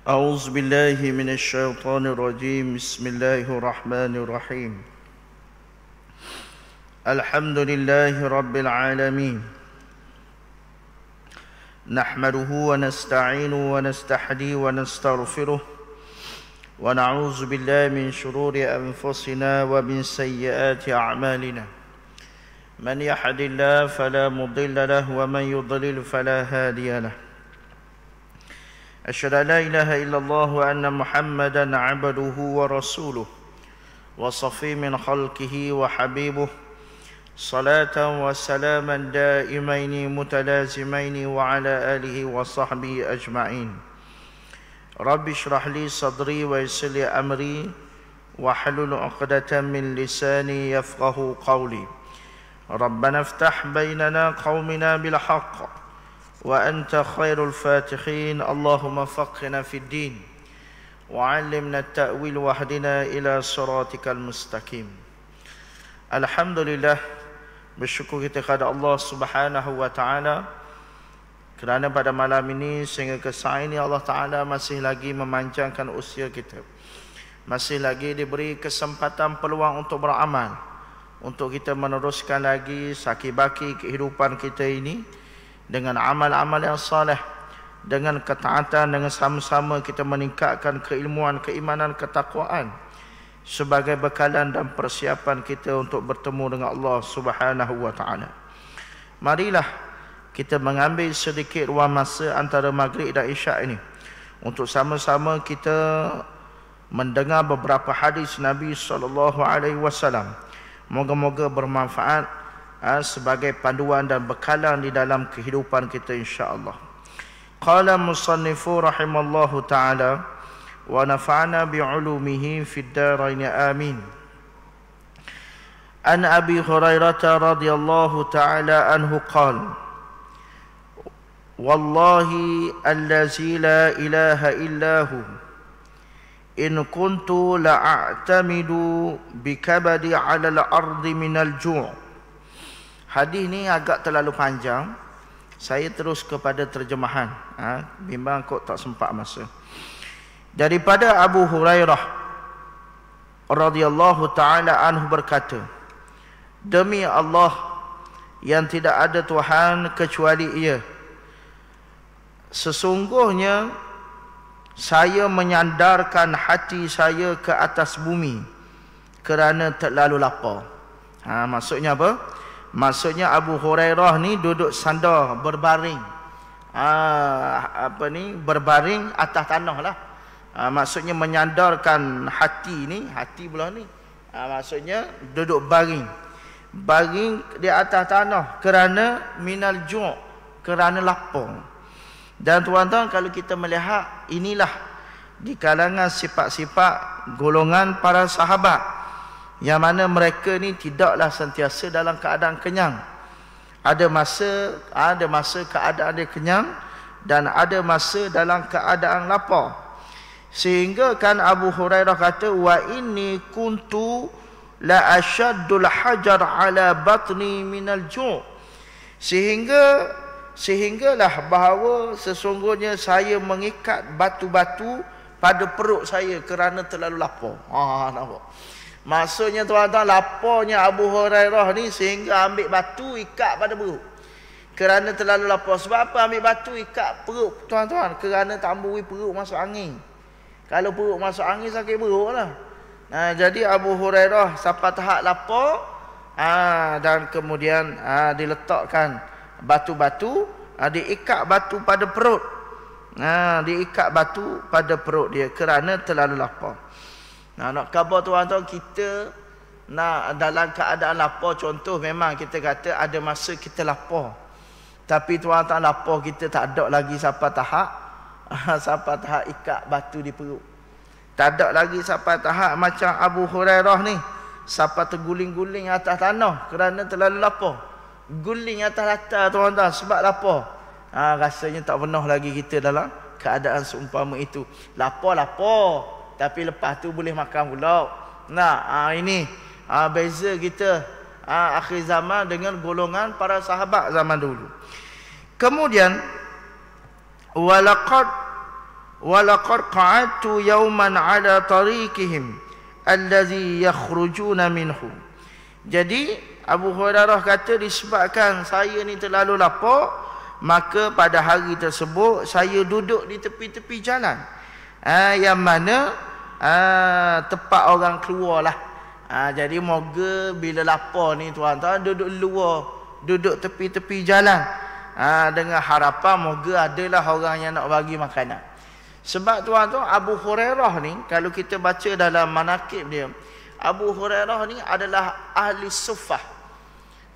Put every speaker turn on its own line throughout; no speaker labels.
أعوذ بالله من الشيطان الرجيم بسم الله الرحمن الرحيم الحمد لله رب العالمين نحمده ونستعينه ونستهديه ونستغفره ونعوذ بالله من شرور أنفسنا ومن سيئات أعمالنا من يهد الله فلا مضل له ومن يضلل فلا هادي له أشهد أن لا إله إلا الله وأن محمدا عبده ورسوله وصفي من خلقه وحبيبه صلاة وسلاما دائمين متلازمين وعلى آله وصحبه أجمعين رب اشرح لي صدري ويسر لي أمري واحلل عقدة من لساني يفقه قولي ربنا افتح بيننا قومنا بالحق وأنت خير الفاتحين اللهم فقهنا في الدين وعلمنا التأويل واهدنا إلى صراطك المستقيم. Alhamdulillah, bersyukur kita kepada Allah Subhanahu wa taala kerana pada malam ini sehingga ke saat ini Allah taala masih lagi memanjangkan usia kita. Masih lagi diberi kesempatan peluang untuk beramal, untuk kita meneruskan lagi saki-baki kehidupan kita ini dengan amal-amal yang saleh, dengan ketaatan, dengan sama-sama kita meningkatkan keilmuan, keimanan, ketakwaan sebagai bekalan dan persiapan kita untuk bertemu dengan Allah Subhanahu wa taala. Marilah kita mengambil sedikit ruang masa antara maghrib dan isyak ini untuk sama-sama kita mendengar beberapa hadis Nabi sallallahu alaihi wasallam. Moga-moga bermanfaat sebagai panduan dan bekalan di dalam kehidupan kita insya-Allah. Qala musannifu rahimallahu taala wa nafa'ana bi'ulumihi fid dharain amin. An Abi Hurairah radhiyallahu taala anhu qala wallahi allazi la ilaha illahu in kuntu la'atamidu bikabadi 'ala al-ardi minal ju'. Hadis ni agak terlalu panjang. Saya terus kepada terjemahan. Bimbang kok tak sempat masa. Daripada Abu Hurairah radhiyallahu taala anhu berkata, demi Allah yang tidak ada Tuhan kecuali Ia, sesungguhnya saya menyandarkan hati saya ke atas bumi kerana terlalu lapar. Maksudnya apa? Maksudnya Abu Hurairah ni duduk sandar berbaring. Berbaring atas tanah lah. Maksudnya menyandarkan hati ni, hati belah ni. Maksudnya duduk baring. Baring di atas tanah kerana minal ju', kerana lapar. Dan tuan-tuan, kalau kita melihat, inilah di kalangan sifat-sifat golongan para sahabat yang mana mereka ni tidaklah sentiasa dalam keadaan kenyang. Ada masa keadaan dia kenyang dan ada masa dalam keadaan lapar. Sehingga kan Abu Hurairah kata, wa inni kuntu la ashaddul hajar ala batni minal ju'. Sehinggalah bahawa sesungguhnya saya mengikat batu-batu pada perut saya kerana terlalu lapar. Nampak? Maksudnya tuan-tuan, laparnya Abu Hurairah ni sehingga ambil batu ikat pada perut kerana terlalu lapar. Sebab apa ambil batu ikat perut tuan-tuan? Kerana tamburi perut masuk angin. Kalau perut masuk angin sakit perut lah. Jadi Abu Hurairah sampai tahap lapar, dan kemudian diletakkan batu-batu, diikat batu pada perut. Diikat batu pada perut dia kerana terlalu lapar. Nak khabar tuan-tuan, kita nak dalam keadaan lapar, contoh memang kita kata ada masa kita lapar. Tapi tuan-tuan, lapar kita tak ada lagi sampai tahap ikat batu di perut. Tak ada lagi sampai tahap macam Abu Hurairah ni, sampai terguling-guling atas tanah kerana terlalu lapar. Guling atas latar tuan-tuan sebab lapar. Rasanya tak pernah lagi kita dalam keadaan seumpama itu. Lapar, tapi lepas tu boleh makan pula. Ini beza kita akhir zaman dengan golongan para sahabat zaman dulu. Kemudian walaqad walaqad qa'adtu yawman ala tariqihim allazi yakhrujuna minhu. Jadi Abu Hurairah kata disebabkan saya ni terlalu lapar, maka pada hari tersebut saya duduk di tepi-tepi jalan, yang mana tempat orang keluar lah. Jadi moga bila lapar ni tuan-tuan duduk luar, duduk tepi-tepi jalan, dengan harapan moga adalah orang yang nak bagi makanan. Sebab tuan-tuan, Abu Hurairah ni kalau kita baca dalam manaqib dia, Abu Hurairah ni adalah ahli suffah.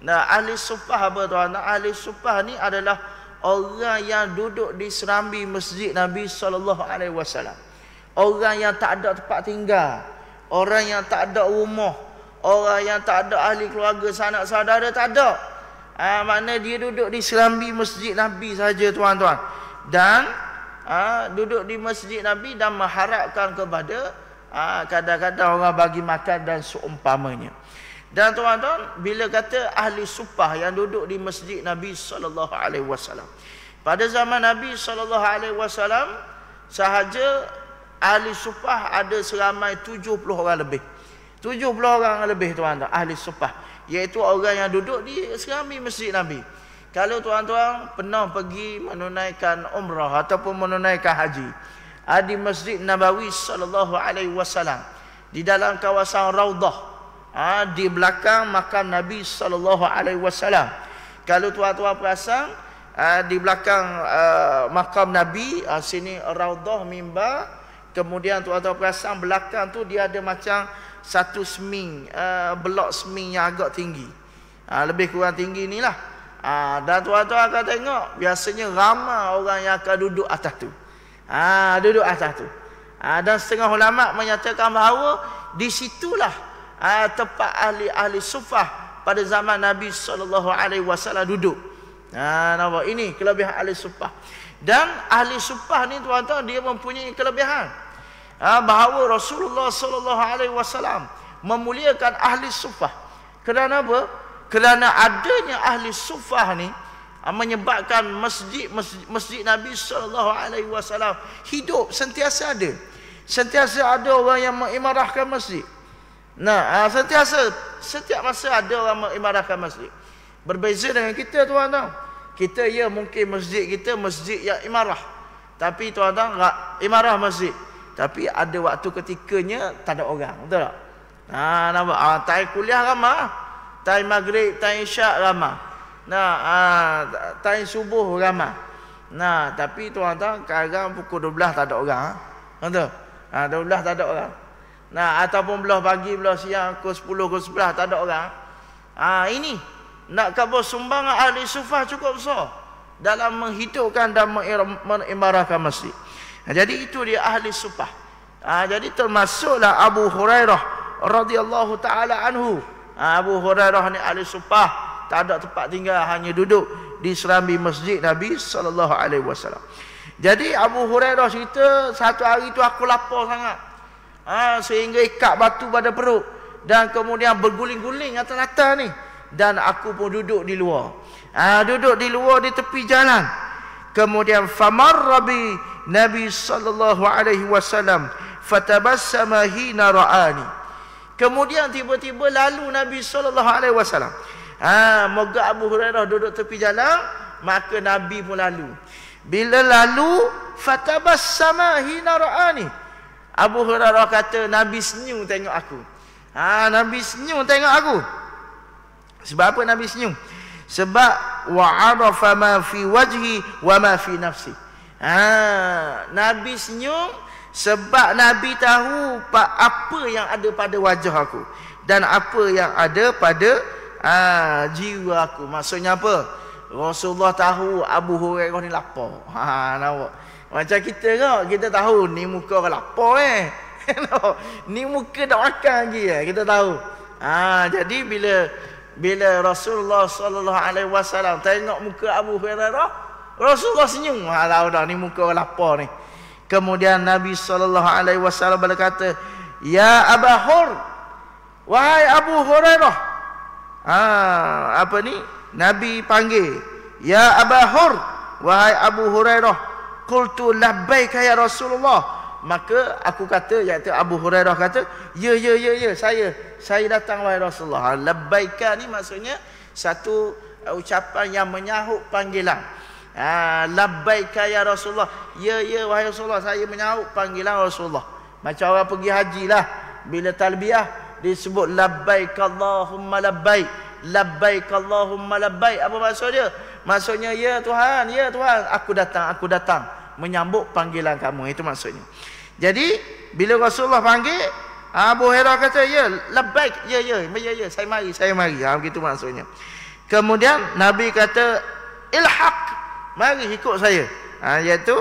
Nah, ahli suffah apa tuan-tuan? Ahli suffah ni adalah orang yang duduk di serambi masjid Nabi SAW. Orang yang tak ada tempat tinggal, orang yang tak ada rumah, orang yang tak ada ahli keluarga, sanak saudara, tak ada. Makna dia duduk di serambi masjid Nabi saja tuan-tuan. Dan duduk di masjid Nabi dan mengharapkan kepada kadang-kadang orang bagi makan dan seumpamanya. Dan tuan-tuan, bila kata ahli suffah yang duduk di masjid Nabi SAW, pada zaman Nabi SAW sahaja ahli suffah ada seramai 70 orang lebih. 70 orang lebih tuan-tuan ahli suffah, iaitu orang yang duduk di serambi masjid Nabi. Kalau tuan-tuan pernah pergi menunaikan umrah ataupun menunaikan haji di Masjid Nabawi SAW, di dalam kawasan Raudah, di belakang makam Nabi SAW. Kalau tuan-tuan perasan, di belakang makam Nabi, sini Raudah mimbar, kemudian tuan-tuan perasan belakang tu dia ada macam satu seming, blok seming yang agak tinggi, lebih kurang tinggi ni lah. Dan tuan-tuan akan tengok biasanya ramai orang yang akan duduk atas tu, duduk atas tu. Dan setengah ulama menyatakan bahawa di situlah tempat ahli suffah pada zaman Nabi SAW duduk. Nampak, ini kelebihan ahli suffah. Dan ahli suffah ni tuan-tuan dia mempunyai kelebihan, bahawa Rasulullah SAW memuliakan ahli suffah. Kerana apa? Kerana adanya ahli suffah ni menyebabkan masjid Nabi SAW hidup, sentiasa ada. Sentiasa ada orang yang mengimarahkan masjid. Nah, setiap masa ada orang mengimarahkan masjid. Berbeza dengan kita tuan-tuan. Kita mungkin masjid kita masjid yang imarah, tapi tuan-tuan imarah masjid, tapi ada waktu ketikanya tak ada orang, betul tak? Nampak? Time kuliah ramai, time maghrib, time isyak ramai. Time subuh ramai. Tapi tuan-tuan kadang pukul 12 tak ada orang, betul? 12 tak ada orang. Ataupun belah pagi, belah siang, pukul 10, pukul 11 tak ada orang. Ini nak kabur sumbangan ahli suffah cukup besar dalam menghidupkan dan mengimarahkan masjid. Jadi itu dia ahli suffah. Jadi termasuklah Abu Hurairah radhiyallahu taala anhu. Abu Hurairah ni ahli suffah, tak ada tempat tinggal, hanya duduk di serambi masjid Nabi SAW. Jadi Abu Hurairah cerita, satu hari tu aku lapar sangat, sehingga ikat batu pada perut dan kemudian berguling-guling atas-atas ni, dan aku pun duduk di luar. Duduk di luar di tepi jalan. Kemudian famarra bi Nabi SAW fatabassama hina ra'ani. Kemudian tiba-tiba lalu Nabi SAW. Moga Abu Hurairah duduk tepi jalan, maka Nabi pun lalu. Bila lalu fatabassama hina ra'ani, Abu Hurairah kata Nabi senyum tengok aku. Nabi senyum tengok aku. Sebab apa Nabi senyum? Sebab wa'arafa ma fi wajhi wa ma fi nafsi. Nabi senyum sebab Nabi tahu apa yang ada pada wajah aku dan apa yang ada pada jiwa aku. Maksudnya apa? Rasulullah tahu Abu Hurairah ni lapar. Nampak? Macam kita kan, kita tahu ni muka orang lapar ni muka dah makan lagi kita tahu. Jadi bila Rasulullah SAW tengok muka Abu Hurairah, Rasulullah senyum. Tahu dah ni muka orang lapar ni. Kemudian Nabi SAW berkata, ya Abu Hur, wahai Abu Hurairah. Apa ni? Nabi panggil, ya Abu Hur, wahai Abu Hurairah. qultu labbaika ya Rasulullah. Maka aku kata, iaitu Abu Hurairah kata, ya saya datang wahai Rasulullah. Labbaika ni maksudnya satu ucapan yang menyahut panggilan. Labbaika ya Rasulullah. Ya wahai Rasulullah, saya menyahut panggilan Rasulullah. Macam orang pergi haji lah, bila talbiyah disebut labbaik Allahumma labbaik, labbaik Allahumma labbaik. Apa maksud dia? Maksudnya ya Tuhan, aku datang menyambut panggilan kamu. Itu maksudnya. Jadi bila Rasulullah panggil, Abu Hurairah kata ya labbaik, ya saya mari. Begitu maksudnya. Kemudian Nabi kata ilhaq, mari ikut saya. Iaitu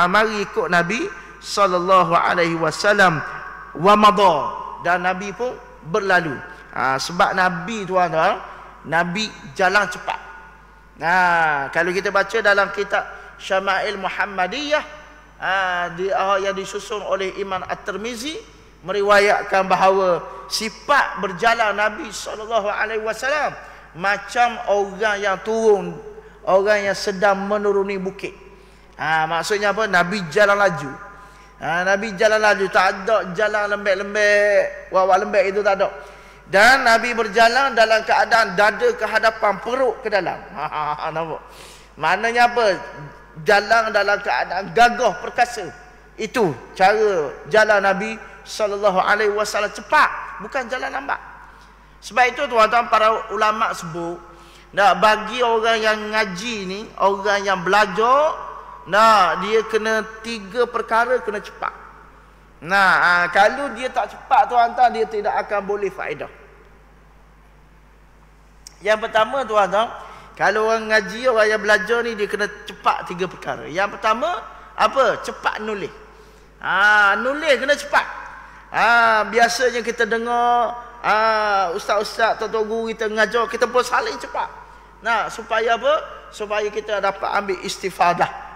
mari ikut Nabi sallallahu alaihi wasallam. Wa madha, dan Nabi pun berlalu. Sebab Nabi tuan-tuan, Nabi jalan cepat. Kalau kita baca dalam kitab Syama'il Muhammadiyah, yang disusun oleh Imam At-Tirmizi, meriwayatkan bahawa sifat berjalan Nabi SAW macam orang yang turun, orang yang sedang menuruni bukit. Maksudnya apa? Nabi jalan laju. Nabi jalan laju, tak ada jalan lembek-lembek, wawak lembek itu tak ada. Dan Nabi berjalan dalam keadaan dada ke hadapan, perut ke dalam. Nampak? Maknanya apa? Jalan dalam keadaan gagah perkasa. Itu cara jalan Nabi SAW, cepat, bukan jalan lambat. Sebab itu tuan-tuan, para ulama sebut, bagi orang yang ngaji ni, orang yang belajar, dia kena 3 perkara kena cepat. Kalau dia tak cepat tuan-tuan, dia tidak akan boleh faedah. Yang pertama tuan-tuan, kalau orang ngaji, orang yang belajar ni, dia kena cepat 3 perkara. Yang pertama apa? Cepat nulis. Nulis kena cepat. Biasanya kita dengar ustaz-ustaz, tuan-tuan guru kita mengajar, kita pun saling cepat. Supaya apa? Supaya kita dapat ambil istifadah.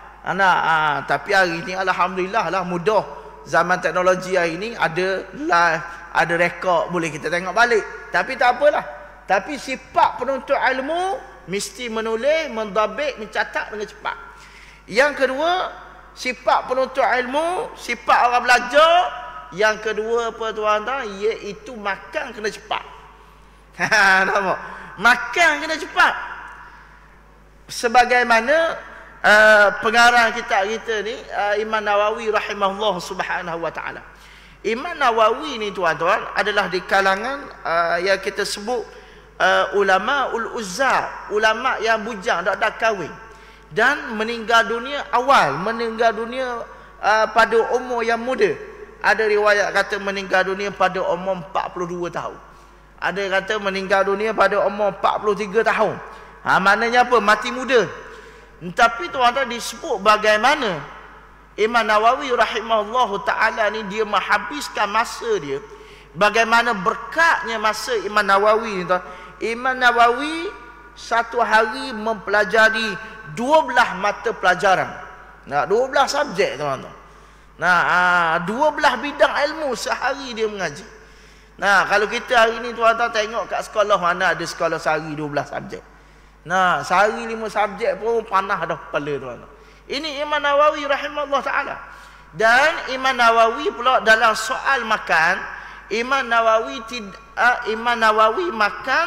Tapi hari ni alhamdulillah lah, mudah. Zaman teknologi hari ni ada live, ada rekod, boleh kita tengok balik. Tapi tak apalah. Tapi sifat penuntut ilmu mesti menulis, mendabik, mencatat dengan cepat. Yang kedua, sifat penuntut ilmu, sifat orang belajar. Yang kedua apa tuan-tuan? Iaitu makan kena cepat. Nampak? Makan kena cepat. Sebagaimana pengarang kitab kita ni, Imam Nawawi rahimahullah subhanahu wa ta'ala. Imam Nawawi ni tuan-tuan adalah di kalangan yang kita sebut ulama ul-uzzar, ulama yang bujang, tak kahwin, dan meninggal dunia awal, meninggal dunia pada umur yang muda. Ada riwayat kata meninggal dunia pada umur 42 tahun. Ada kata meninggal dunia pada umur 43 tahun. Maknanya apa? Mati muda. Tapi tuan-tuan, disebut bagaimana Imam Nawawi rahimahullahu ta'ala ni, dia menghabiskan masa dia. Bagaimana berkatnya masa Imam Nawawi ni tuan. Imam Nawawi satu hari mempelajari 12 mata pelajaran. 12 subjek tuan-tuan. 12 bidang ilmu sehari dia mengaji. Kalau kita hari ni tuan-tuan tengok kat sekolah, mana ada sekolah sehari 12 subjek. Sehari 5 subjek pun panah dah kepala tuan-tuan. Ini Imam Nawawi rahimahullah ta'ala. Dan Imam Nawawi pula dalam soal makan, Imam Nawawi makan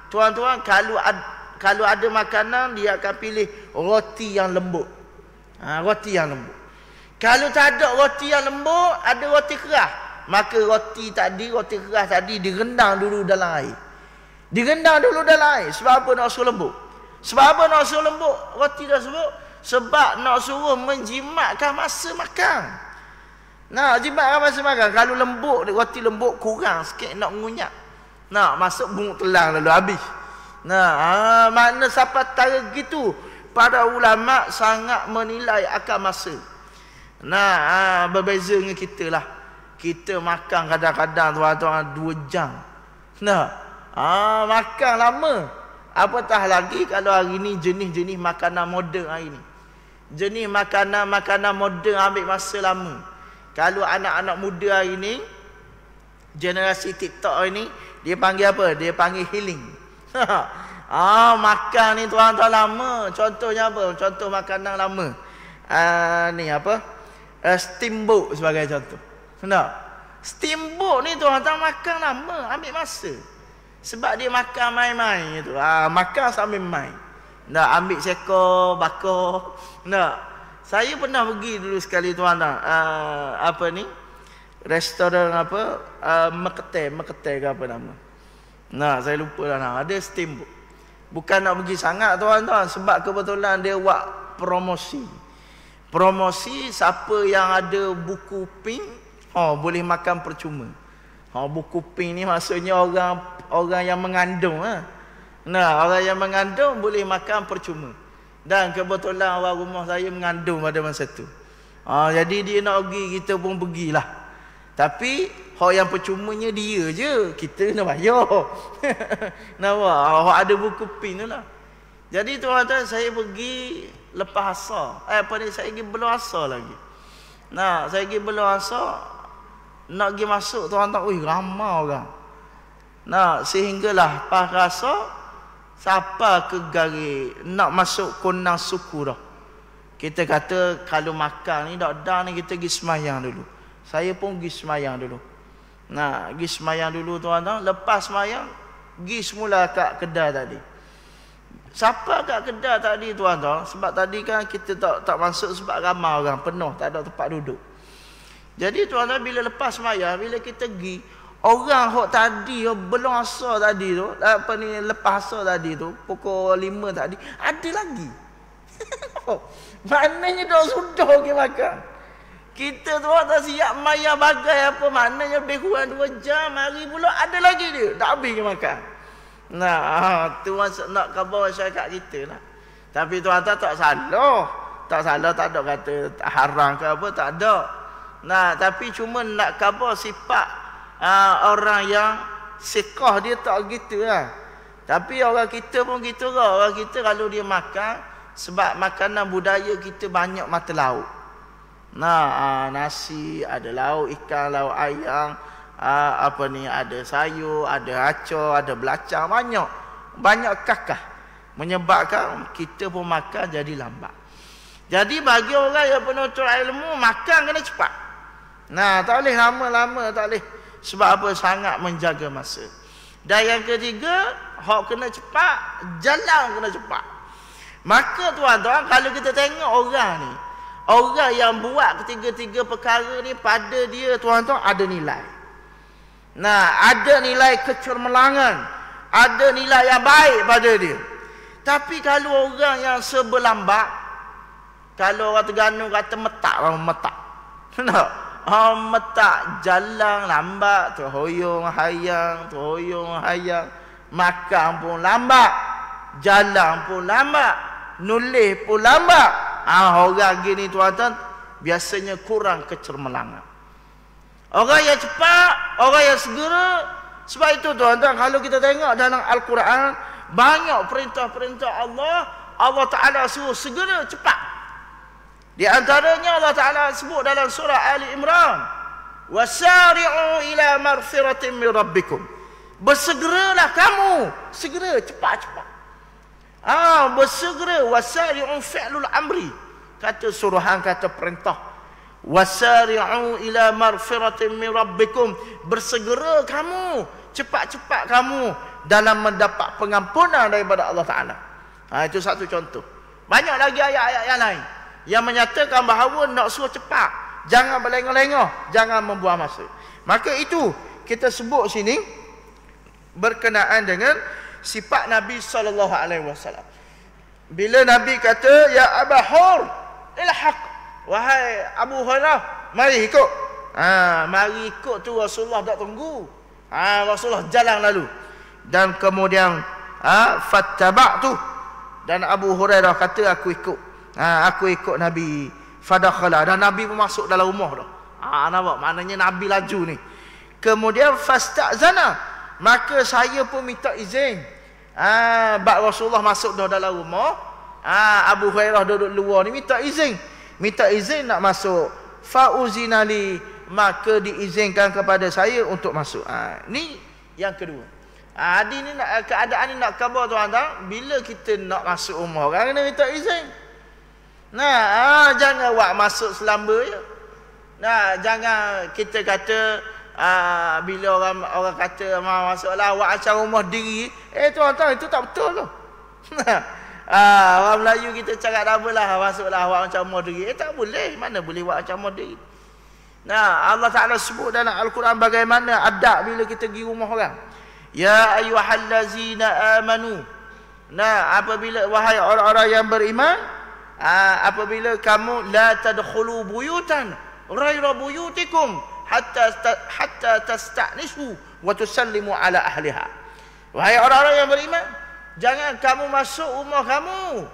tuan-tuan, kalau ada makanan dia akan pilih roti yang lembut. Roti yang lembut. Kalau tak ada roti yang lembut, ada roti keras, maka roti keras tadi direndang dulu dalam air. Direndang dulu dalam air. Sebab apa nak suruh lembut? Sebab apa nak suruh lembut roti tersebut? Sebab nak suruh menjimatkan masa makan. Jimatkan masa makan. Kalau lembut, roti lembut kurang sikit, nak ngunyap, masuk bungut telang lalu habis. Makna sampai tara gitu, para ulama sangat menilai akan masa. Berbeza dengan kita lah. Kita makan kadang-kadang tuan-tuan 2 jam. Makan lama. Apatah lagi kalau hari ni jenis-jenis makanan moden hari ni. Jenis makanan moden ambil masa lama. Kalau anak-anak muda hari ni, generasi TikTok hari ni, dia panggil apa? Dia panggil healing. Makan ni tuan-tuan lama. Contohnya apa? Contoh makanan lama. ni apa? Steamboat sebagai contoh. Kenapa? Steamboat ni tuan-tuan makan lama, ambil masa. Sebab dia makan main-main tu. Makan sambil main. Nak ambil sekor, bakar. Nak. Saya pernah pergi dulu sekali tuan-tuan. Apa ni? Restoran apa? Meketai ke apa nama. Nah, saya lupa dah nama. Ada steamboat. Bukan nak pergi sangat tuan-tuan. Sebab kebetulan dia buat promosi. Promosi siapa yang ada buku pink, boleh makan percuma. Buku pink ni maksudnya orang yang mengandung. Nah, orang yang mengandung boleh makan percuma. Dan kebetulan orang rumah saya mengandung pada masa tu. Jadi dia nak pergi, kita pun pergilah. Tapi hak yang percumanya dia je, kita nak bayar. Nampak? Hak ada buku pin tu lah. Jadi tuan-tuan, saya pergi lepas asar. Saya pergi belum asar lagi. Nah, saya pergi belum asar, nak pergi masuk tuan-tuan, ramai orang. Nah, sehinggalah pas asar, siapa ke garis nak masuk konang suku dah. Kita kata kalau makan ni dah ni kita pergi semayang dulu. Saya pun pergi semayang dulu. Nah, pergi semayang dulu tuan-tuan. Lepas semayang, pergi semula kat kedai tadi. Siapa kat kedai tadi tuan-tuan? Sebab tadi kan kita tak masuk sebab ramai orang, penuh, tak ada tempat duduk. Jadi tuan-tuan, bila lepas semayang, bila kita pergi, orang hok tadi, belum asar tadi tu, lepas asar tadi tu, pukul 5 tadi, ada lagi. Maknanya dah sudah pergi makan. Kita tu tak siap maya bagai apa, maknanya lebih kurang 2 jam, hari pula ada lagi dia. Tak habis ke makan. Nah, tu nak khabar masyarakat kita lah. Tapi tuan-tuan tak salah. Tak salah, tak ada kata haram ke apa, tak ada. Nah, tapi cuma nak khabar sifat orang yang sekah dia tak gitu lah. Tapi orang kita pun gitu lah. Orang kita kalau dia makan, sebab makanan budaya kita banyak mata lauk. Nah, nasi, ada lauk ikan, lauk ayam, ada sayur, ada acor, ada belacang, banyak kakah, menyebabkan kita pun makan jadi lambat. Jadi bagi orang yang penuntut ilmu, makan kena cepat. Nah, tak boleh lama-lama, tak boleh. Sebab apa? Sangat menjaga masa. Dan yang ketiga, hak kena cepat, jalan kena cepat. Maka tuan-tuan, kalau kita tengok orang ni, orang yang buat ketiga-tiga perkara ni, pada dia tuan-tuan ada nilai. Nah, ada nilai kecermelangan, ada nilai yang baik pada dia. Tapi kalau orang yang seberlambat, kalau orang Terengganu kata metak, metak, jalan lambat, terhoyong hayang, makan pun lambat, jalan pun lambat, nulis pun lambat. Orang gini tuan-tuan biasanya kurang kecermelangan. Orang yang cepat, orang yang segera. Sebab itu tuan-tuan, kalau kita tengok dalam Al-Quran, banyak perintah-perintah Allah Ta'ala suruh segera, cepat. Di antaranya Allah Ta'ala sebut dalam surah Ali Imran, wasari'u ila maghfiratin min rabbikum. Bersegeralah kamu, segera, cepat-cepat. Bersegera, wasari'u fi'lul amri. Kata suruhan, kata perintah. Wasari'u ila maghfiratin min rabbikum. Bersegera kamu, cepat-cepat kamu dalam mendapat pengampunan daripada Allah Ta'ala. Itu satu contoh. Banyak lagi ayat-ayat yang lain yang menyatakan bahawa nak suruh cepat, jangan berlengah-lengah, jangan membuang masa. Maka itu kita sebut sini berkenaan dengan sifat Nabi SAW. Bila Nabi kata, ya Aba Hur, ilhaq, wahai Abu Hurairah, mari ikut. Mari ikut tu Rasulullah tak tunggu. Rasulullah jalan lalu. Dan kemudian fattaba'tu, dan Abu Hurairah kata aku ikut. Aku ikut Nabi. Fadakhala, dan Nabi pun masuk dalam rumah dah. Nampak? Maknanya Nabi laju ni. Kemudian fasta'zana, maka saya pun minta izin. Bak Rasulullah masuk dah dalam rumah, Abu Hurairah duduk luar ni minta izin. Minta izin nak masuk. Fauzinali, maka diizinkan kepada saya untuk masuk. Ni yang kedua. Ni keadaan ni nak khabar tuan-tuan, bila kita nak masuk rumah orang kena minta izin. Nah, jangan awak masuk selamba je. Nah, jangan kita kata bila orang kata masuklah awak acara rumah diri. Tuan-tuan, itu tak betul tu. Orang Melayu kita cakap dah apalah, masuklah awak macam rumah diri. Tak boleh. Mana boleh awak macam rumah diri? Nah, Allah Ta'ala sebut dalam Al-Quran bagaimana adab bila kita pergi rumah orang. Ya ayyuhallazina amanu. Nah, apabila wahai orang-orang yang beriman, apabila kamu la tadkhulu buyutan ghaira buyutikum hatta tasta'nisu wa tusallimu ala ahliha. Wahai orang-orang yang beriman, jangan kamu masuk rumah kamu.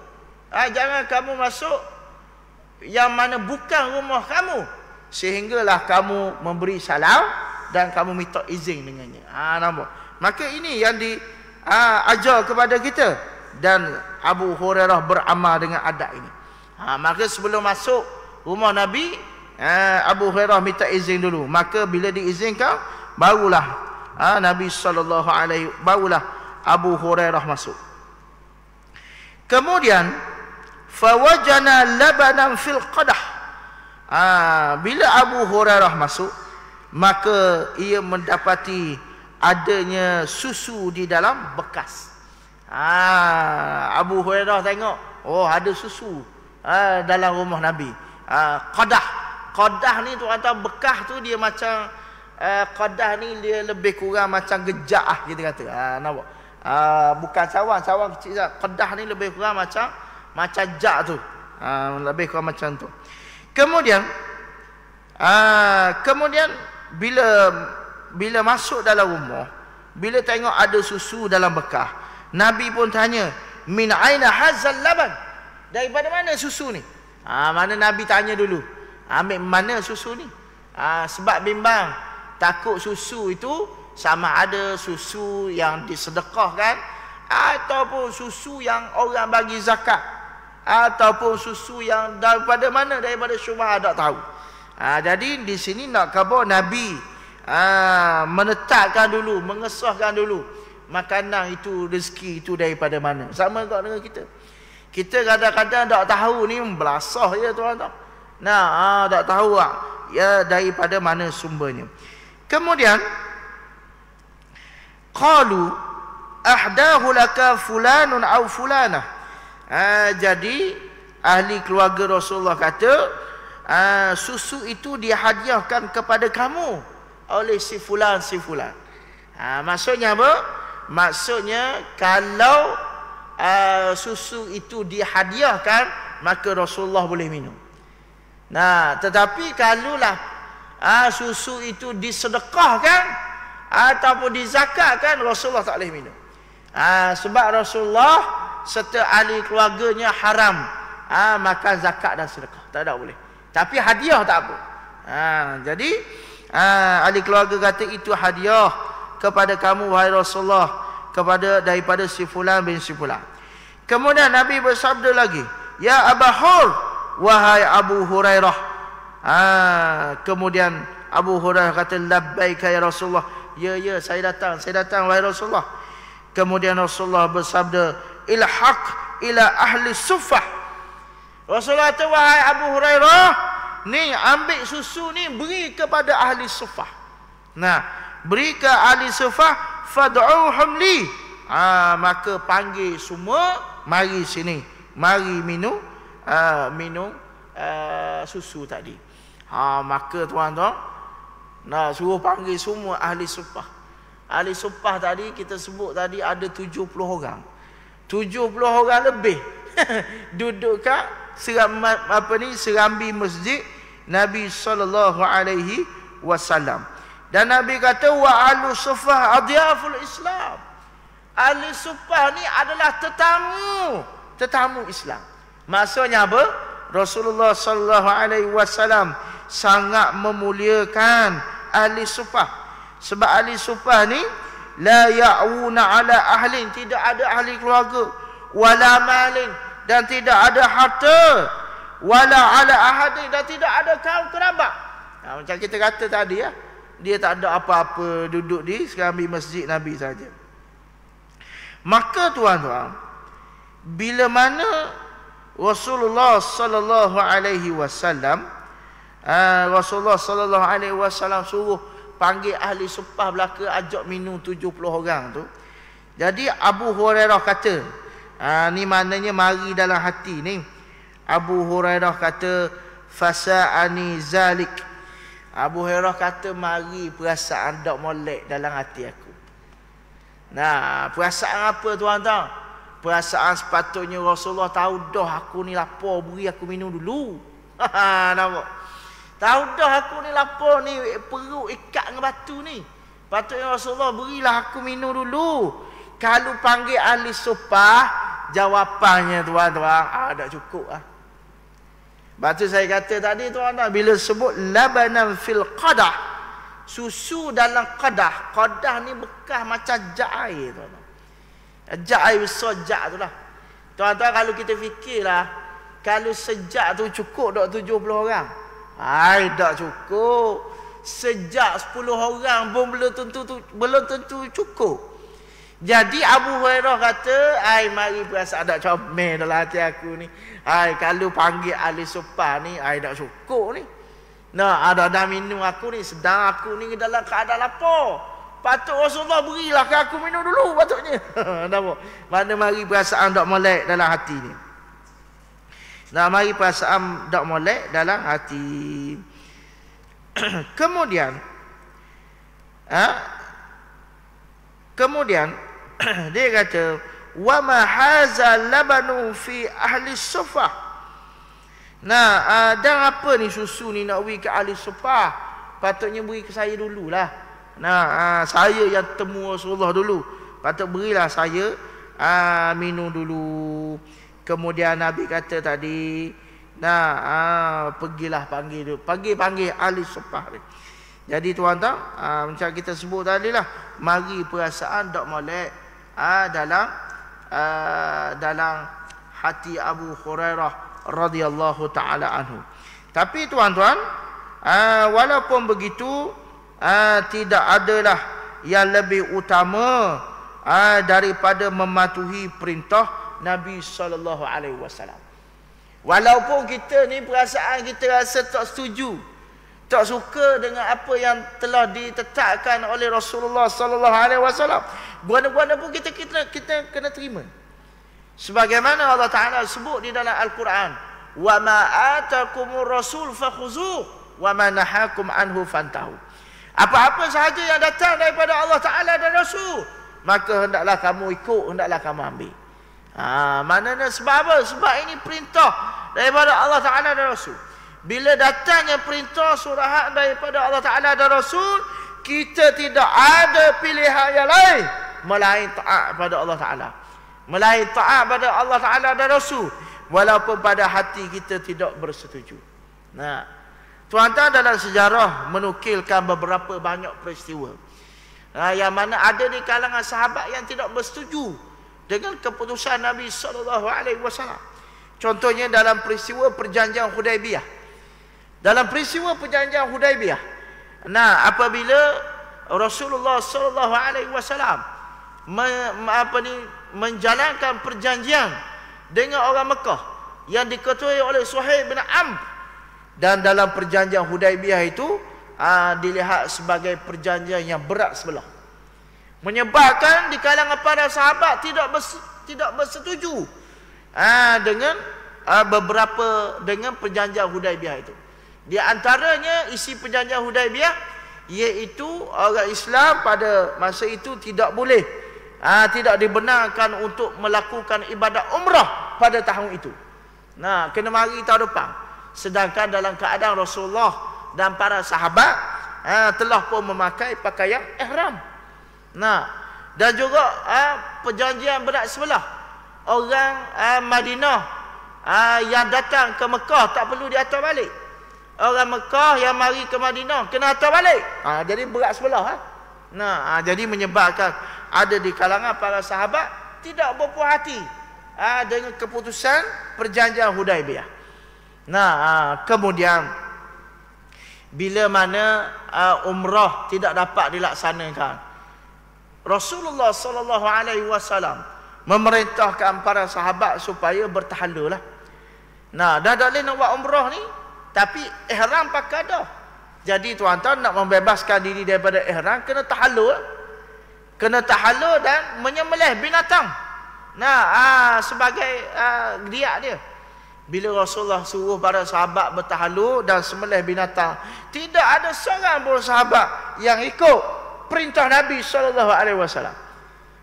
Jangan kamu masuk yang mana bukan rumah kamu sehinggalah kamu memberi salam dan kamu minta izin dengannya. Nampak? Maka ini yang ajar kepada kita, dan Abu Hurairah beramal dengan adab ini. Maka sebelum masuk rumah Nabi, Abu Hurairah minta izin dulu. Maka bila diizinkan, barulah Nabi barulah Abu Hurairah masuk. Kemudian fawajana labanan fil qadah. Bila Abu Hurairah masuk, maka ia mendapati adanya susu di dalam bekas. Abu Hurairah tengok, ada susu dalam rumah Nabi. Qadah ni tuan-tuan, bekas tu dia macam qadah ni dia lebih kurang macam gejak kita kata. Nampak? Bukan cawan kecil sah. Qadah ni lebih kurang macam jak tu. Lebih kurang macam tu. Kemudian bila masuk dalam rumah, bila tengok ada susu dalam bekas, Nabi pun tanya, min aina hazal laban? Daripada mana susu ni? Mana Nabi tanya dulu, ambil mana susu ni? Sebab bimbang, takut susu itu sama ada susu yang disedekahkan ataupun susu yang orang bagi zakat, ataupun susu yang daripada mana, daripada syubhat, tak tahu. Jadi di sini nak khabar Nabi menetapkan dulu, mengesahkan dulu makanan itu, rezeki itu daripada mana. Sama juga dengan kita. Kita kadang-kadang tak tahu ni, belasah je tuan-tuan. Tak tahu ya daripada mana sumbernya. Kemudian qalu ahdahu laka fulanun au fulanah. Jadi ahli keluarga Rasulullah kata, susu itu dihadiahkan kepada kamu oleh si fulan. Maksudnya apa? Maksudnya kalau susu itu dihadiahkan, maka Rasulullah boleh minum. Tetapi kalaulah susu itu disedekahkan ataupun dizakatkan, Rasulullah tak boleh minum. Sebab Rasulullah serta ahli keluarganya haram makan zakat dan sedekah. Tak ada boleh. Tapi hadiah tak apa. Jadi ahli keluarga kata itu hadiah kepada kamu wahai Rasulullah, daripada si fulan bin si fulan. Kemudian Nabi bersabda lagi, ya Abu Hur, wahai Abu Hurairah. Kemudian Abu Hurairah kata, labbaika ya Rasulullah. Ya, saya datang wahai Rasulullah. Kemudian Rasulullah bersabda, ilhaq ila ahli suffah. Rasulullah kata, wahai Abu Hurairah, ni ambil susu ni beri kepada ahli suffah. Beri ke ahli suffah, fad'uhum li. Maka panggil semua, mari sini, mari minum susu tadi. Maka tuan-tuan, suruh panggil semua ahli suffah. Ahli suffah tadi kita sebut tadi ada 70 orang. 70 orang lebih duduk kat serambi masjid Nabi sallallahu alaihi wasallam. Dan Nabi kata, wa ahlu suffah adyaful Islam. Ahli suffah ni adalah tetamu Islam. Maksudnya apa? Rasulullah sallallahu alaihi wasallam sangat memuliakan ahli suffah. Sebab ahli suffah ni la ya'una ala ahlin, tidak ada ahli keluarga, wala malin, dan tidak ada harta, wala ala ahadin, dan tidak ada kaum kerabat. Macam kita kata tadi ya, dia tak ada apa-apa, duduk di serambi masjid Nabi saja. Maka tuan-tuan, bila mana Rasulullah sallallahu alaihi wasallam suruh panggil ahli sumpah belaka, ajak minum 70 orang tu. Jadi Abu Hurairah kata, ni maknanya mari dalam hati ni. Abu Hurairah kata, fasa'ani zalik. Abu Hurairah kata, mari perasaan dak molek dalam hati aku. Nah, perasaan apa tuan-tuan? Perasaan sepatutnya Rasulullah tahu dah aku ni lapar, beri aku minum dulu. Nampak? Tahu dah aku ni lapar ni, perut ikat dengan batu ni. Patutnya Rasulullah berilah aku minum dulu. Kalau panggil ahli sumpah, jawapannya tuan-tuan, dah cukup ah. Batu saya kata tadi tuan-tuan, bila sebut labanan fil qadah, susu dalam qadah. Qadah ni bekas macam jak air tuan-tuan. Jak air besar jak tu lah. Tuan-tuan kalau kita fikirlah, kalau sejak tu cukup tak 70 orang? Tak cukup. Sejak 10 orang pun belum tentu cukup. Jadi Abu Hurairah kata, mari perasaan tak comel dalam hati aku ni. Kalau panggil ahli sumpah ni, tak cukup ni. Nah, ada minum aku ni, sedang aku ni dalam keadaan lapar. Patut Rasulullah berilah ke aku minum dulu patutnya. Nampak? Mana mari perasaan tak molek dalam hati ni. Nah, mari perasaan tak molek dalam hati. Kemudian dia kata, wa ma haza labanu fi ahli sufah. Nah, dan apa ni susu ni nak beri ke ahli sufah? Patutnya beri ke saya dululah. Nah, saya yang temu Rasulullah dulu. Patut berilah saya minum dulu. Kemudian Nabi kata tadi, pergilah panggil dulu. Panggil ahli sufah ni. Jadi tuan-tuan, macam kita sebut tadi lah, mari perasaan tak molek dalam hati Abu Hurairah radhiyallahu taala anhu. Tapi tuan-tuan, walaupun begitu, tidak adalah yang lebih utama daripada mematuhi perintah Nabi sallallahu alaihi wasallam. Walaupun kita ni perasaan kita rasa tak setuju, tak suka dengan apa yang telah ditetapkan oleh Rasulullah sallallahu alaihi wasallam, guana-guana pun kita kena terima. Sebagaimana Allah Taala sebut di dalam Al-Quran, "Wa ma atakumur rasul fakhuzuh wa ma nahakum anhu fantahu." Apa-apa sahaja yang datang daripada Allah Taala dan Rasul, maka hendaklah kamu ikut, hendaklah kamu ambil. Maknanya sebab apa? Sebab ini perintah daripada Allah Taala dan Rasul. Bila datangnya perintah surahat daripada Allah Taala dan Rasul, kita tidak ada pilihan yang lain melain taat pada Allah Taala, melain taat pada Allah Taala dan Rasul, walaupun pada hati kita tidak bersetuju. Nah, tuan-tuan, dalam sejarah menukilkan beberapa banyak peristiwa yang mana ada di kalangan sahabat yang tidak bersetuju dengan keputusan Nabi sallallahu alaihi wasallam. Contohnya dalam peristiwa perjanjian Hudaibiyah. Dalam peristiwa perjanjian Hudaibiyah, apabila Rasulullah sallallahu alaihi wasallam menjalankan perjanjian dengan orang Mekah yang diketuai oleh Suhaib bin Amr, dan dalam perjanjian Hudaibiyah itu dilihat sebagai perjanjian yang berat sebelah, menyebabkan di kalangan para sahabat tidak bersetuju dengan dengan perjanjian Hudaibiyah itu. Di antaranya isi perjanjian Hudaibiyah, iaitu orang Islam pada masa itu tidak boleh, tidak dibenarkan untuk melakukan ibadat umrah pada tahun itu. Kena mari tahun depan. Sedangkan dalam keadaan Rasulullah dan para sahabat telah pun memakai pakaian ihram. Dan juga perjanjian berat sebelah, orang Madinah yang datang ke Mekah tak perlu diatur balik. Orang Mekah yang mari ke Madinah kena atur balik. Jadi berat sebelah. Jadi menyebabkan ada di kalangan para sahabat tidak berpuas hati dengan keputusan perjanjian Hudaibiyah. Kemudian bila mana umrah tidak dapat dilaksanakan, Rasulullah sallallahu alaihi wasallam memerintahkan para sahabat supaya bertahalul lah. Nah, dah tak boleh nak buat umrah ni, tapi ihram pakai dah. Jadi tuan-tuan nak membebaskan diri daripada ihram, kena tahallul. Kena tahallul dan menyembelih binatang. Nah, sebagai riak dia. Bila Rasulullah suruh para sahabat bertahallul dan sembelih binatang, tidak ada seorang pun sahabat yang ikut perintah Nabi SAW.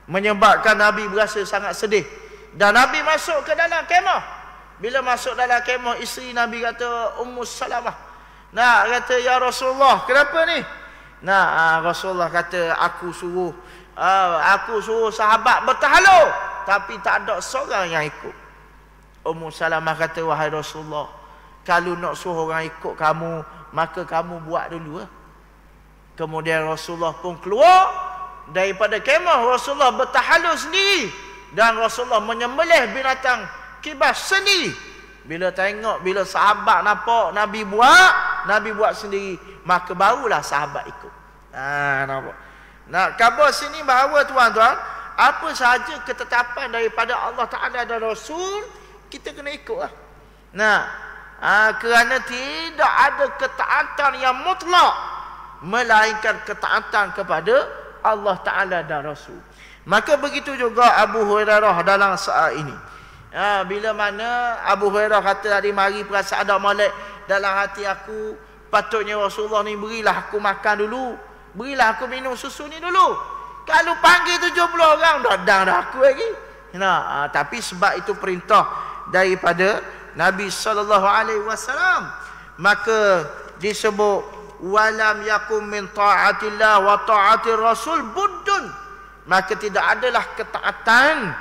Menyebabkan Nabi berasa sangat sedih. Dan Nabi masuk ke dalam kemah. Bila masuk dalam kemah, isteri Nabi kata, Ummu Salamah, nah, kata, ya Rasulullah, kenapa ni? Nah, Rasulullah kata, aku suruh sahabat bertahallul, tapi tak ada seorang yang ikut. Ummu Salamah kata, wahai Rasulullah, kalau nak suruh orang ikut kamu, maka kamu buat dulu. Kemudian Rasulullah pun keluar daripada kemah. Rasulullah bertahallul sendiri, dan Rasulullah menyembelih binatang kibas sendiri. Bila sahabat nampak Nabi buat sendiri, maka barulah sahabat ikut. Nampak. Nah, khabar sini bahawa tuan-tuan, apa sahaja ketetapan daripada Allah Ta'ala dan Rasul, kita kena ikut lah. Nah, kerana tidak ada ketaatan yang mutlak, melainkan ketaatan kepada Allah Ta'ala dan Rasul. Maka begitu juga Abu Hurairah dalam saat ini. Bila mana Abu Hurairah kata tadi, mari perasaan ada molek dalam hati aku, patutnya Rasulullah ni berilah aku makan dulu, berilah aku minum susu ni dulu. Kalau panggil 70 orang, dah aku lagi. Nah, tapi sebab itu perintah daripada Nabi SAW, maka disebut walam yakum min ta'atillah wa ta'atir rasul buddun, maka tidak adalah ketaatan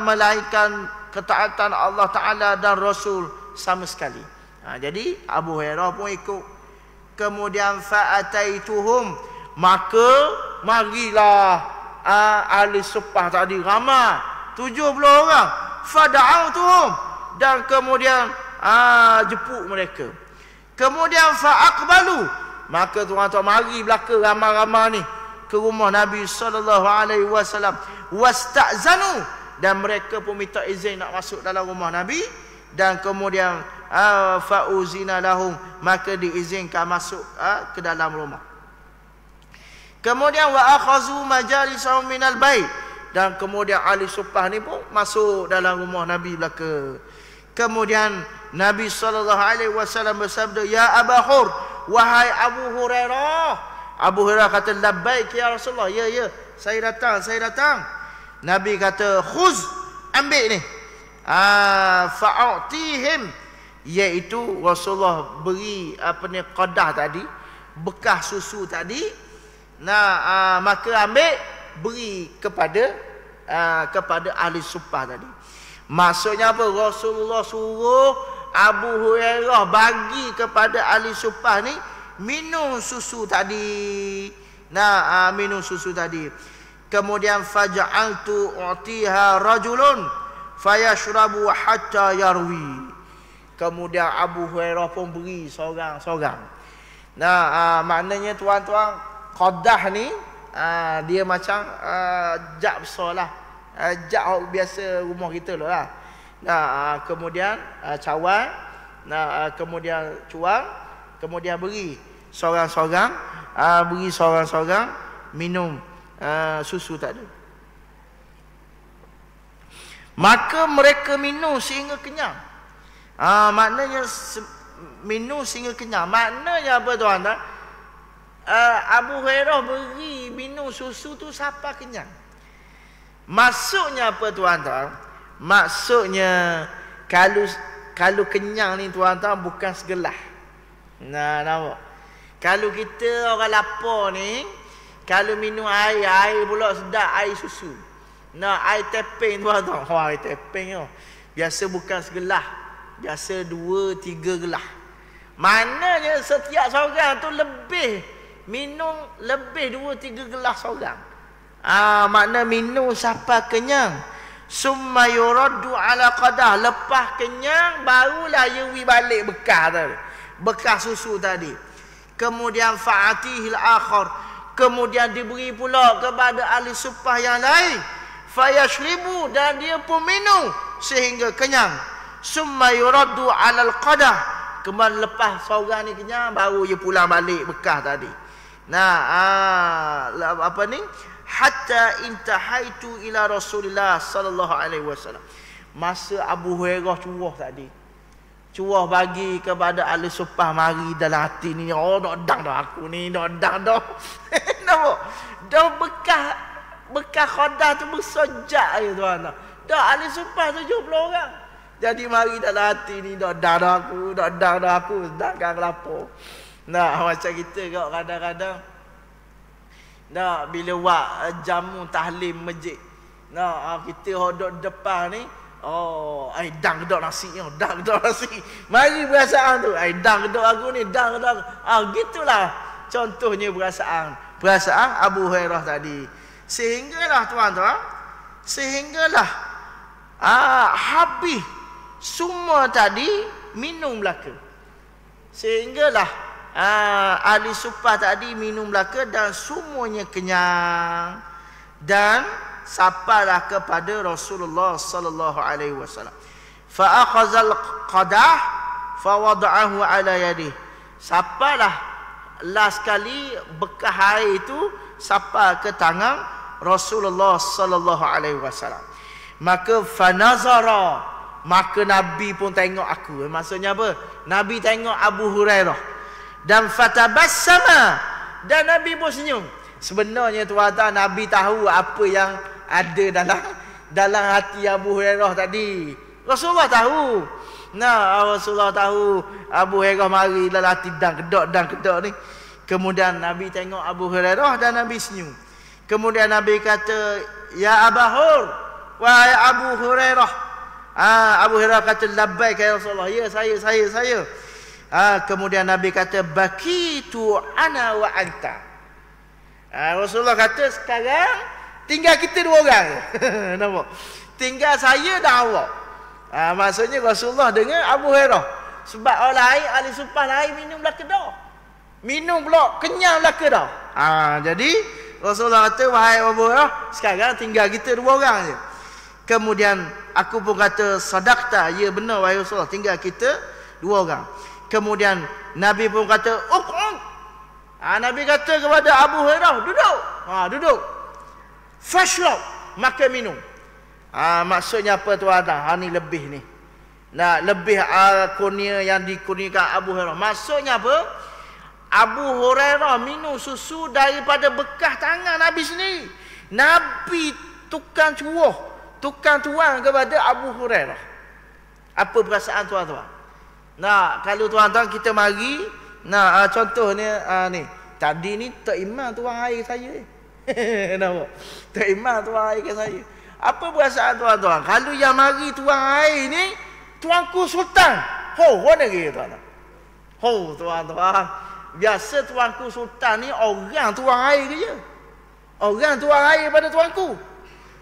melainkan ketaatan Allah Ta'ala dan Rasul sama sekali. Jadi Abu Hurairah pun ikut. Kemudian fa'ataituhum, maka marilah ahli suffah tadi ramai 70 orang, fada'autuhum, dan kemudian jemput mereka. Kemudian fa'aqbalu, maka tuan-tuan mari belaka ramai-ramai ni ke rumah Nabi SAW. Wasta'zanu, dan mereka pun minta izin nak masuk dalam rumah Nabi. Dan kemudian fa'uzina lahum, maka diizinkan masuk ke dalam rumah. Kemudian wa akhazu majalisahum minal bait, dan kemudian ahli suffah ni pun masuk dalam rumah Nabi belaka. Kemudian Nabi SAW bersabda, ya Aba Hur, wahai Abu Hurairah. Abu Hurairah kata, labbaik ya Rasulullah, ya, saya datang. Nabi kata, khuz, ambil ni. Fa'atihim, iaitu Rasulullah beri qadah tadi, bekas susu tadi. Nah, maka ambil, beri kepada ahli suffah tadi. Maksudnya apa? Rasulullah suruh Abu Hurairah bagi kepada ahli suffah ni minum susu tadi. Nah, minum susu tadi. Kemudian faja'altu u'tiha rajulun fayashrabu hatta yarwi. Kemudian Abu Hurairah pun beri seorang-seorang. Nah, maknanya tuan-tuan, qadah ni dia macam jak besar lah. Jak biasa rumah kita lah. Nah, kemudian cawan, nah, kemudian cuang, kemudian beri seorang-seorang, minum susu tadi. Maka mereka minum sehingga kenyang. Maknanya minum sehingga kenyang. Maknanya apa tuan-tuan? Abu Hurairah beri minum susu tu sampai kenyang. Maksudnya apa tuan-tuan? Maksudnya kalau kenyang ni tuan-tuan bukan segelas. Nah, nampak? Kalau kita orang lapar ni, kalau minum air pula sedap, air susu. Nah, air teping tuan-tuan. Air teping tu. Biasa bukan segelas. Biasa 2-3 gelas. Maknanya setiap seorang tu minum lebih 2-3 gelas seorang. Makna minum sampai kenyang. Summa yuraddu ala qadah, lepas kenyang barulah yewi balik bekas susu tadi. Kemudian fa'atihil akhar, kemudian diberi pula kepada ahli suffah yang lain. Fayashribu, dan dia pun minum sehingga kenyang. summa yuraddu 'alal qadah. Kemudian lepas seorang ni kenyang, baru dia pulang balik bekas tadi. Nah, apa ni? Hatta intahaitu ila Rasulillah sallallahu alaihi wasallam. Masa Abu Hurairah curah tadi, curah bagi kepada ahli supah, mari dalam hati ni, oh nak dang dah aku ni, nak dang dah. Nampak? Dah bekas khadah tu bersojak je tuan. Dah ahli supah 70 orang. Jadi mari dalam hati ni, nak dang dah aku, nak dang dah aku, sedangkan kelapa. Nah, macam kita kau kadang-kadang nak bila buat jamu tahlim masjid. Nah, kita hodok depan ni, oh, ai dang gedok nasi, dang gedok nasi. Mari perasaan tu, ai dang gedok aku ni, dang gedok. Gitulah contohnya perasaan Abu Hurairah tadi. Sehinggalah tuan-tuan, habis semua tadi minum belaka. Sehinggalah ahli supah tadi minum belaka dan semuanya kenyang dan sampailah kepada Rasulullah sallallahu alaihi wasallam. Fa akhazal qadah fa wada'ahu ala yadihi. Sampailah last kali bekas air itu sampai ke tangan Rasulullah sallallahu alaihi wasallam. Maka fanazara, maka Nabi pun tengok aku. Maksudnya apa? Nabi tengok Abu Hurairah. Dan fatabassama, dan Nabi pun senyum. Sebenarnya tuan-tuan, Nabi tahu apa yang ada dalam hati Abu Hurairah tadi. Rasulullah tahu. Nah, Rasulullah tahu Abu Hurairah mari dalam hati dan kedok ni. Kemudian Nabi tengok Abu Hurairah dan Nabi senyum. Kemudian Nabi kata, ya Abu Hur, wahai Abu Hurairah. Abu Hurairah kata, labbaik ya Rasulullah. Ya, saya. Kemudian Nabi kata, bakitu ana wa anta. Rasulullah kata, sekarang tinggal kita dua orang. Nampak? Tinggal saya dan awak. Maksudnya Rasulullah dengan Abu Hurairah. Sebab orang lain, ahli supah lain minum belaka dah. Minum pula, kenyang belaka dah. Jadi Rasulullah kata, wahai Abu Hurairah, sekarang tinggal kita dua orang je. Kemudian aku pun kata, sadaqta, ya benar wahai Rasulullah, tinggal kita dua orang. Kemudian Nabi pun kata, uq'ud. Nabi kata kepada Abu Hurairah, duduk. Fashrab, maka minum. Maksudnya apa tuan-tuan? Ni lebih ni. Lebih kurnia yang dikurniakan Abu Hurairah. Maksudnya apa? Abu Hurairah minum susu daripada bekas tangan Nabi sendiri. Nabi tukang tuang kepada Abu Hurairah. Apa perasaan tuan-tuan? Kalau tuan-tuan kita mari, contohnya ni. Tadi ni Tok Imam tuang air saya. Nampak? Tok Imam tuang air ke saya. Apa perasaan tuan-tuan? Kalau yang mari tuang air ni, tuanku Sultan. Mana dia tuan-tuan? Tuan-tuan. Biasa tuanku Sultan ni orang tuang air je. Orang tuang air pada tuanku.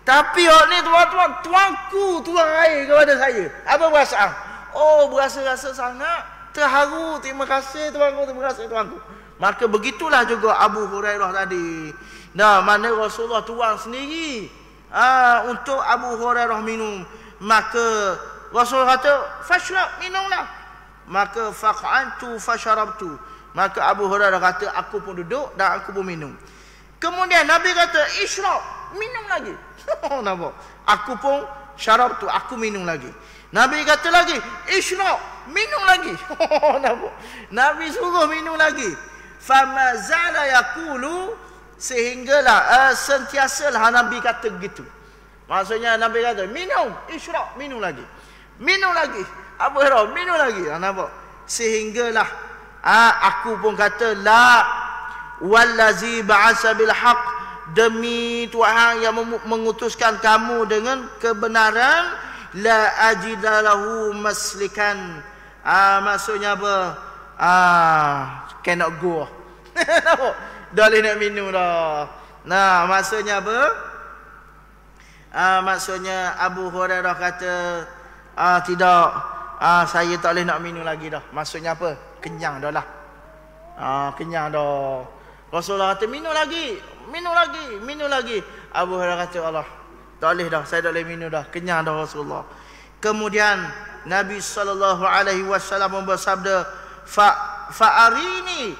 Tapi orang ni tuan-tuan, tuanku tuang air kepada saya. Apa perasaan? Berasa-rasa sangat terharu. Terima kasih tuanku, terima kasih tuanku. Maka begitulah juga Abu Hurairah tadi. Mana Rasulullah tuang sendiri untuk Abu Hurairah minum. Maka Rasulullah kata, fashrab, minumlah. Maka faq'antu fasharabtu. Maka Abu Hurairah kata, aku pun duduk dan aku pun minum. Kemudian Nabi kata, ishrab, minum lagi. Nampak? Aku pun syarabtu, aku minum lagi. Nabi kata lagi, ishrab, minum lagi. Nampak? Nabi suruh minum lagi. Fama zala yaqulu, sehinggalah sentiasalah Nabi kata gitu. Maksudnya Nabi kata, minum, ishrab, minum lagi. Minum lagi. Abu Hurairah, minum lagi. Nampak? Sehinggalah aku pun kata, la wallazi ba'asa bil haqq, demi Tuhan yang mengutuskan kamu dengan kebenaran, la ajidalahu maslikan. Maksudnya apa? Cannot go. Dah boleh nak minum dah. Maksudnya apa? Maksudnya Abu Hurairah kata, tidak, saya tak boleh nak minum lagi dah. Maksudnya apa? Kenyang dah lah. Kenyang dah. Rasulullah kata, minum lagi. Abu Hurairah kata, Allah, tak boleh dah, saya tak boleh minum dah. Kenyang dah Rasulullah. Kemudian Nabi SAW bersabda, fa'arini.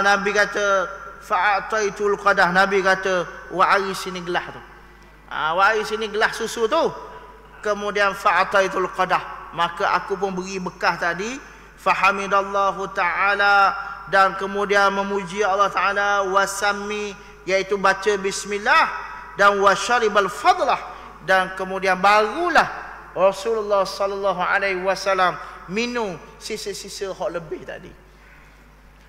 Nabi kata, fa'ataitul qadah. Nabi kata, wa'ari sini gelas tu. Wa'ari sini gelas susu tu. Kemudian fa'ataitul qadah. Maka aku pun beri bekah tadi. Fahamidallahu ta'ala. Dan kemudian memuji Allah Ta'ala. Wasammi, iaitu baca bismillah. Dan wasyaribal fadlah. Dan kemudian barulah Rasulullah sallallahu alaihi wasallam minum sisa-sisa hak lebih tadi.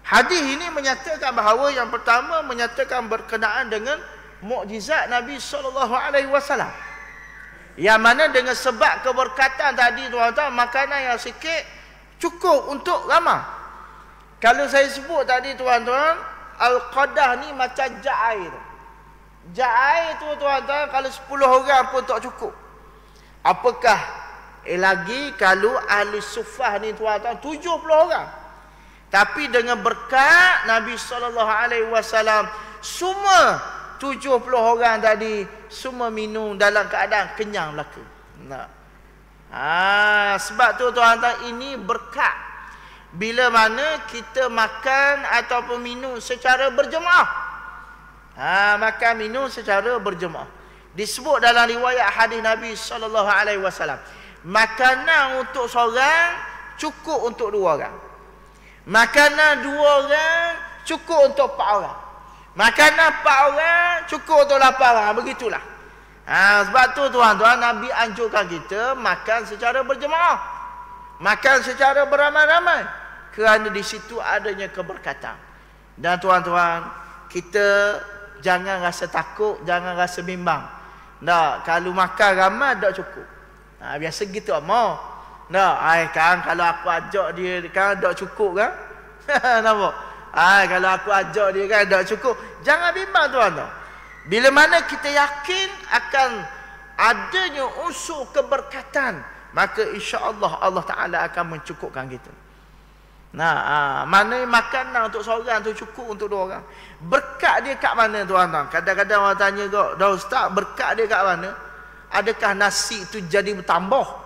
Hadis ini menyatakan bahawa yang pertama menyatakan berkenaan dengan mukjizat Nabi sallallahu alaihi wasallam. Yang mana dengan sebab keberkatan tadi tuan-tuan, makanan yang sikit cukup untuk ramai. Kalau saya sebut tadi tuan-tuan, al-qadah ni macam jak air. Jak air tu tuan-tuan, kalau 10 orang pun tak cukup. Apakah lagi kalau ahli sufah ni tuan-tuan 70 orang. Tapi dengan berkat Nabi SAW, semua 70 orang tadi semua minum dalam keadaan kenyang belaka. Sebab tu tuan-tuan, ini berkat. Bila mana kita makan ataupun minum secara berjemaah. Makan minum secara berjemaah. Disebut dalam riwayat hadis Nabi SAW, makanan untuk seorang cukup untuk 2 orang. Makanan 2 orang cukup untuk 4 orang. Makanan 4 orang cukup untuk 8 orang. Begitulah. Sebab tu tuan-tuan, Nabi anjurkan kita makan secara berjemaah. Makan secara beramai-ramai. Kerana di situ adanya keberkatan. Dan tuan-tuan, kita jangan rasa takut, jangan rasa bimbang. Kalau makan ramai tak cukup. Biasa gitu mau. Kan kalau aku ajak dia kan tak cukup kan? Nampak? Kalau aku ajak dia kan tak cukup. Jangan bimbang tuan-tuan. Bila mana kita yakin akan adanya unsur keberkatan, maka insya-Allah Allah Taala akan mencukupkan kita. Mana makanan untuk seorang tu cukup untuk 2 orang. Berkat dia kat mana tuan-tuan? Kadang-kadang orang tanya kau, dah ustaz, berkat dia kat mana? Adakah nasi tu jadi bertambah?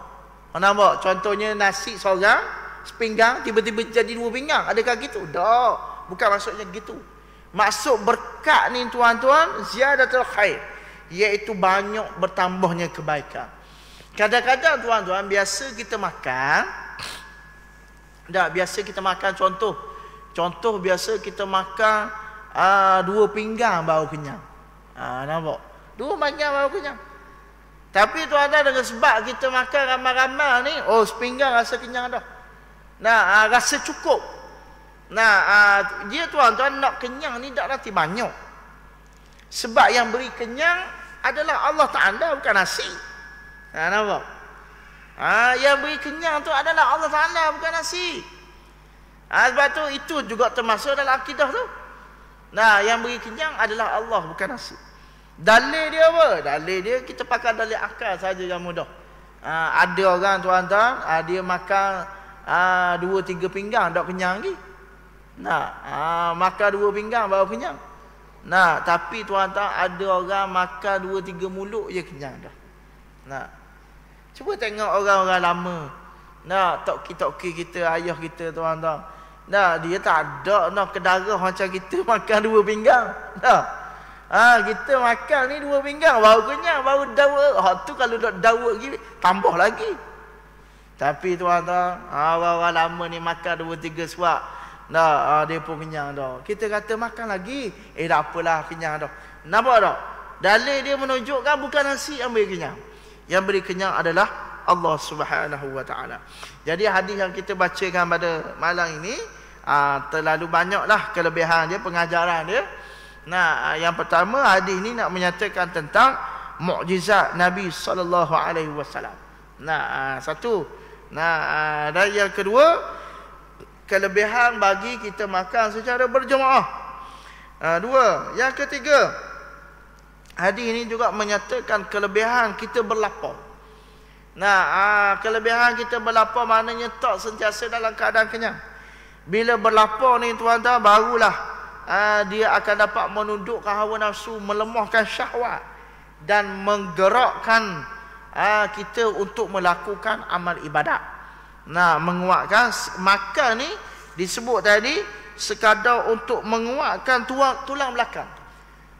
Nampak? Contohnya nasi seorang sepinggang tiba-tiba jadi 2 pinggang. Adakah gitu? Tak. Bukan maksudnya gitu. Maksud berkat ni tuan-tuan, ziyadatul khair, iaitu banyak bertambahnya kebaikan. Kadang-kadang tuan-tuan, biasa kita makan, biasa kita makan contoh biasa kita makan 2 pinggang baru kenyang. Nampak? 2 pinggang baru kenyang. Tapi tuan-tuan, dengan sebab kita makan ramai-ramai ni, sepinggang rasa kenyang dah. Rasa cukup. Dia tuan-tuan nak kenyang ni tak nanti banyak. Sebab yang beri kenyang adalah Allah Ta'ala, bukan nasi. Nampak? Yang beri kenyang tu adalah Allah Ta'ala, bukan nasi. Sebab tu itu juga termasuk dalam akidah tu. Yang beri kenyang adalah Allah, bukan nasi. Dalil dia apa? Dalil dia kita pakai dalil akal saja yang mudah. Ada orang tuan-tuan, dia makan 2-3 pinggang tak kenyang lagi. Makan 2 pinggang baru kenyang. Tapi tuan-tuan, ada orang makan 2-3 mulut je kenyang dah. Cuba tengok orang-orang lama. Tok-tok kita, ayah kita tuan-tuan. Dia tak ada kedarah macam kita makan 2 pinggang. Kita makan ni 2 pinggang baru kenyang, baru dawa. Tu kalau dak dawa lagi tambah lagi. Tapi tuan-tuan, orang-orang lama ni makan 2-3 suap. Dia pun kenyang dah. Kita kata makan lagi, dah apalah, kenyang dah. Nampak tak? Dalil dia menunjukkan bukan nasi yang beri kenyang. Yang beri kenyang adalah Allah Subhanahu wa taala. Jadi hadis yang kita bacakan pada malam ini terlalu banyaklah kelebihan dia, pengajaran dia. Yang pertama, hadis ini nak menyatakan tentang mukjizat Nabi sallallahu alaihi wasallam. Satu. Dan yang kedua, kelebihan bagi kita makan secara berjemaah. 2. Yang ketiga, hadis ini juga menyatakan kelebihan kita berlapar. Kelebihan kita berlapar maknanya tak sentiasa dalam keadaan kenyang. Bila berlapar ni tuan-tuan, barulah dia akan dapat menundukkan hawa nafsu, melemahkan syahwat dan menggerakkan kita untuk melakukan amal ibadat. Nah, menguatkan makan ni disebut tadi sekadar untuk menguatkan tulang belakang.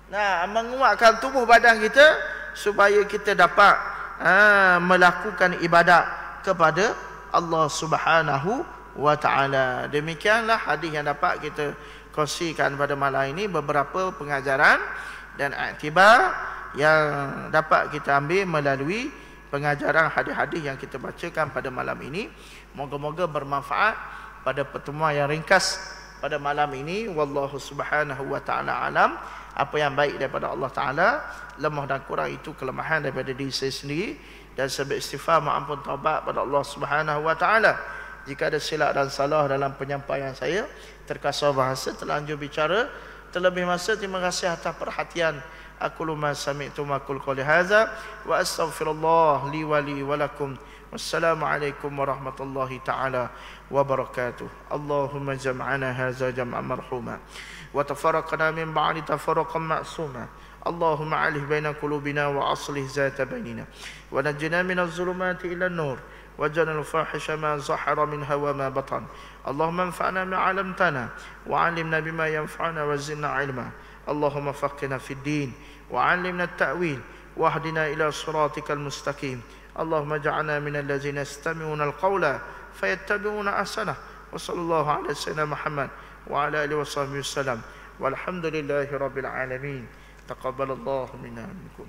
Nah, menguatkan tubuh badan kita supaya kita dapat melakukan ibadat kepada Allah Subhanahu wa taala. Demikianlah hadis yang dapat kita kongsikan pada malam ini, beberapa pengajaran dan iktibar yang dapat kita ambil melalui pengajaran hadis-hadis yang kita bacakan pada malam ini. Moga-moga bermanfaat pada pertemuan yang ringkas pada malam ini. Wallahu subhanahu wa ta'ala alam. Apa yang baik daripada Allah Ta'ala, lemah dan kurang itu kelemahan daripada diri saya sendiri, dan saya beristighfar ampun taubat pada Allah Subhanahu wa Ta'ala jika ada silap dan salah dalam penyampaian saya, terkasar bahasa, terlanjur bicara, terlebih masa. Terima kasih atas perhatian. Aqulu ma sami'tu ma qul qawli hadza wa astaghfirullah li wa lakum. Wassalamualaikum warahmatullahi taala wabarakatuh. Allahumma jam'ana hadza jam'an marhuma wa tafarraqna min ba'di tafarruqan ma'suma. اللهم علih بين قلوبنا وأصلح ذات بيننا ونجنا من الظلمات إلى النور وجعلنا الفاحش ما ظهر منها وما بطن. اللهم انفعنا ما علمتنا وعلمنا بما ينفعنا وزدنا علما. اللهم فقهنا في الدين وعلمنا التأويل واهدنا إلى صراطك المستقيم. اللهم اجعلنا من الذين يستمعون القول فيتبعون أحسنه. وصلى الله على سيدنا محمد وعلى آله وصحبه وسلم والحمد لله رب العالمين. تقبل الله منا منكم.